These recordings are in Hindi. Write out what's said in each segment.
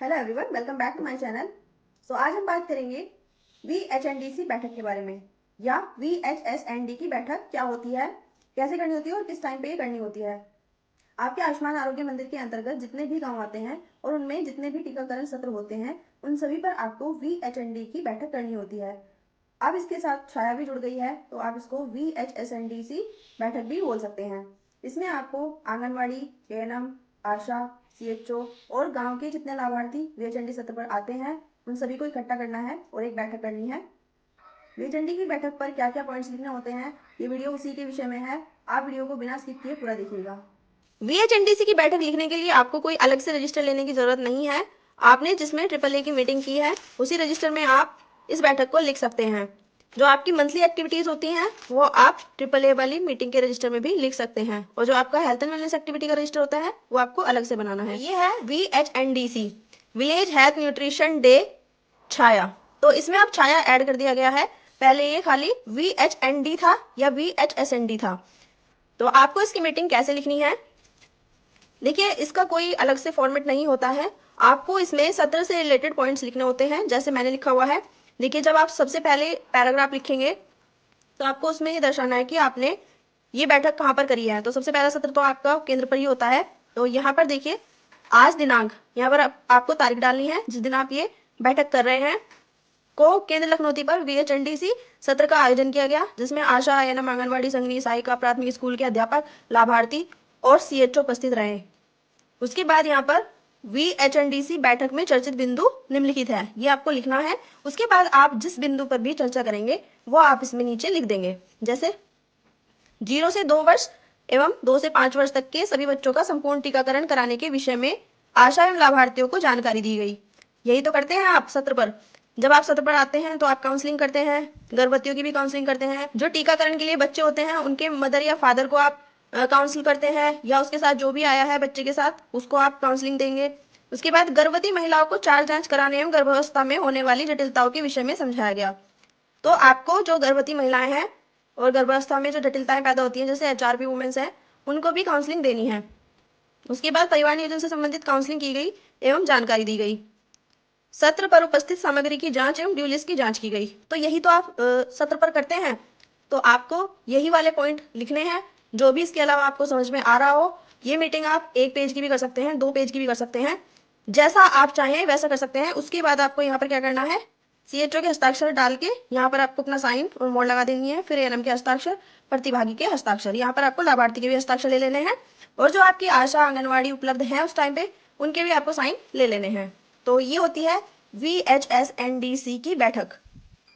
Hello everyone, welcome back to my channel. आज हम बात करेंगे VHNDC बैठक के बारे में, या VHSND की बैठक क्या होती है, कैसे करनी होती है और किस टाइम पे ये करनी होती है। आपके आयुष्मान आरोग्य मंदिर के अंतर्गत जितने भी गांव आते हैं और उनमें जितने भी टीकाकरण सत्र होते हैं, उन सभी पर आपको VHND की बैठक करनी होती है। अब इसके साथ छाया भी जुड़ गई है, तो आप इसको VHSNDC बैठक भी बोल सकते हैं। इसमें आपको आंगनवाड़ी, ANM, आशा, CHO और गांव के जितने लाभार्थी VHND सत्र पर आते हैं, उन सभी को इकट्ठा करना है और एक बैठक करनी है। VHND की बैठक पर क्या क्या पॉइंट्स लिखने होते हैं, ये वीडियो उसी के विषय में है। आप वीडियो को बिना स्किप किए पूरा देखिएगा। VHNDC की बैठक लिखने के लिए आपको कोई अलग से रजिस्टर लेने की जरूरत नहीं है। आपने जिसमें AAA की मीटिंग की है, उसी रजिस्टर में आप इस बैठक को लिख सकते हैं। जो आपकी मंथली एक्टिविटीज होती हैं, वो आप AAA वाली मीटिंग के रजिस्टर में भी लिख सकते हैं। और जो आपका हेल्थ एंड वेलनेस एक्टिविटी का रजिस्टर होता है, वो आपको अलग से बनाना है। ये है VHNDC, village health nutrition day छाया। तो इसमें अब छाया ऐड कर दिया गया है। पहले ये खाली VHND था या VHSND था। तो आपको इसकी मीटिंग कैसे लिखनी है, देखिए, इसका कोई अलग से फॉर्मेट नहीं होता है। आपको इसमें सत्र से रिलेटेड पॉइंट्स लिखने होते हैं, जैसे मैंने लिखा हुआ है। देखिए, जब आप सबसे पहले पैराग्राफ लिखेंगे तो आपको उसमें ये दर्शाना है कि आपने ये बैठक कहाँ पर करी है। तो सबसे पहला सत्र तो आपका केंद्र पर ही होता है। तो यहाँ पर देखिए, आज दिनांक, यहाँ पर आपको तारीख डालनी है जिस दिन आप ये बैठक कर रहे हैं। को केंद्र लखनौती पर VHNDC सत्र का आयोजन किया गया, जिसमें आशा, ANM, आंगनबाड़ी, संगनी, सहायिका, प्राथमिक स्कूल के अध्यापक, लाभार्थी और CHO उपस्थित रहे। उसके बाद यहाँ पर VHNDC बैठक में चर्चित बिंदु निम्नलिखित है, ये आपको लिखना है। उसके बाद आप जिस बिंदु पर भी चर्चा करेंगे वो आप इसमें नीचे लिख देंगे। जैसे 0 से 2 वर्ष एवं 2 से 5 वर्ष तक के सभी बच्चों का संपूर्ण टीकाकरण कराने के विषय में आशा एवं लाभार्थियों को जानकारी दी गई। यही तो करते हैं आप सत्र पर। जब आप सत्र पर आते हैं तो आप काउंसलिंग करते हैं, गर्भवतियों की भी काउंसलिंग करते हैं। जो टीकाकरण के लिए बच्चे होते हैं, उनके मदर या फादर को आप काउंसिल करते हैं, या उसके साथ जो भी आया है बच्चे के साथ, उसको आप काउंसलिंग देंगे। उसके बाद गर्भवती महिलाओं को चार जांच कराने एवं गर्भावस्था में होने वाली जटिलताओं के विषय में समझाया गया। तो आपको जो गर्भवती महिलाएं हैं और गर्भावस्था में जो जटिलताएं पैदा होती हैं, जैसे HRV वुमेन्स हैं, उनको भी काउंसलिंग देनी है। उसके बाद परिवार नियोजन से संबंधित काउंसलिंग की गई एवं जानकारी दी गई। सत्र पर उपस्थित सामग्री की जांच एवं ड्यू लिस्ट की जांच की गई। तो यही तो आप सत्र पर करते हैं। तो आपको यही वाले पॉइंट लिखने हैं। जो भी इसके अलावा आपको समझ में आ रहा हो, ये मीटिंग आप 1 पेज की भी कर सकते हैं, 2 पेज की भी कर सकते हैं, जैसा आप चाहें वैसा कर सकते हैं। उसके बाद आपको यहाँ पर क्या करना है, CHO के हस्ताक्षर डाल के यहाँ पर आपको अपना साइन और मोड़ लगा देनी है। फिर ANM के हस्ताक्षर, प्रतिभागी के हस्ताक्षर, यहाँ पर आपको लाभार्थी के भी हस्ताक्षर ले लेने हैं। और जो आपकी आशा, आंगनवाड़ी उपलब्ध है उस टाइम पे, उनके भी आपको साइन ले लेने हैं। तो ये होती है VHSNDC की बैठक।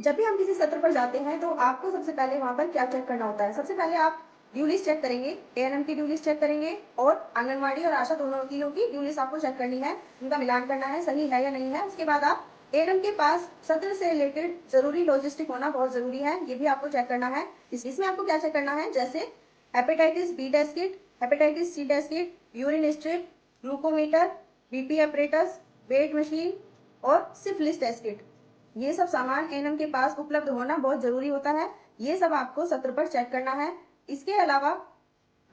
जब भी हम किसी सत्र पर जाते हैं तो आपको सबसे पहले वहां पर क्या चेक करना होता है। सबसे पहले आप ड्यू लिस्ट चेक करेंगे, ANM की ड्यू लिस्ट चेक करेंगे और आंगनवाड़ी और आशा दोनों तीनों की ड्यू लिस्ट आपको चेक करनी है। उनका मिलान करना है, सही है या नहीं है। उसके बाद आप ANM के पास सत्र से रिलेटेड जरूरी लॉजिस्टिक होना बहुत जरूरी है, ये भी आपको चेक करना है। इसमें आपको क्या चेक करना है, जैसे hepatitis B test kit, hepatitis C test kit, urine strip, glucometer, BP apparatus, weight machine और सिफिलिस टेस्ट किट। ये सब सामान ANM के पास उपलब्ध होना बहुत जरूरी होता है। ये सब आपको सत्र पर चेक करना है। इसके अलावा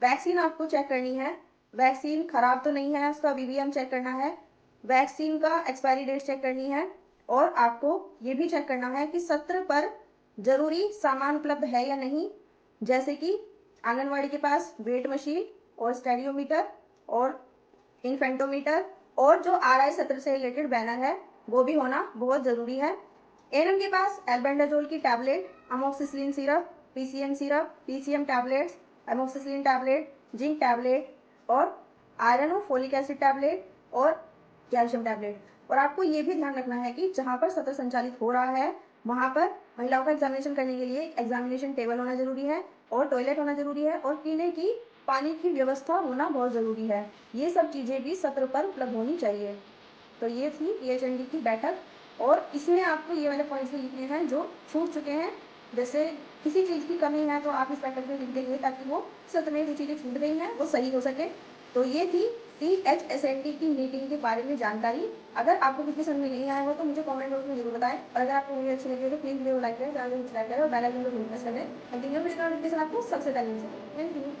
वैक्सीन आपको चेक करनी है। वैक्सीन खराब तो नहीं है, उसका BBM चेक करना है। वैक्सीन का एक्सपायरी डेट चेक करनी है। और आपको ये भी चेक करना है कि सत्र पर जरूरी सामान उपलब्ध है या नहीं, जैसे कि आंगनवाड़ी के पास वेट मशीन और स्टेडियोमीटर और इन्फेंटोमीटर, और जो RI सत्र से रिलेटेड बैनर है वो भी होना बहुत जरूरी है। ANM के पास एल्बेंडाजोल की tablet, amoxicillin syrup, PCM syrup, PCM tablets, amoxicillin tablet, zinc tablet और आयरन और फोलिक एसिड टैबलेट और कैल्शियम टैबलेट। और आपको ये भी ध्यान रखना है कि जहाँ पर सत्र संचालित हो रहा है वहाँ पर महिलाओं का एग्जामिनेशन करने के लिए एग्जामिनेशन टेबल होना जरूरी है और टॉयलेट होना जरूरी है और पीने की पानी की व्यवस्था होना बहुत जरूरी है। ये सब चीजें भी सत्र पर उपलब्ध होनी चाहिए। तो ये थी VHND की बैठक। और इसमें आपको ये वाले पॉइंट्स भी लिखने हैं जो छूट चुके हैं। जैसे किसी चीज़ की कमी है तो आप इस बैठक में लिख देंगे, ताकि वो सत्र में जो चीज़ें छूट गई हैं वो सही हो सके। तो ये थी VHSND की मीटिंग के बारे में जानकारी। अगर आपको कुछ भी समझ में नहीं आया हो तो मुझे कमेंट बॉक्स में जरूर बताएं। और अगर आपको वीडियो अच्छी लगी हो तो प्लीज़ वीडियो लाइक करें, चैनल को सब्सक्राइब करें और बेल आइकन को जरूर प्रेस करें। कंटिन्यू वीडियो नोटिफिकेशन आपको सबसे पहले मिल सके। Thank you.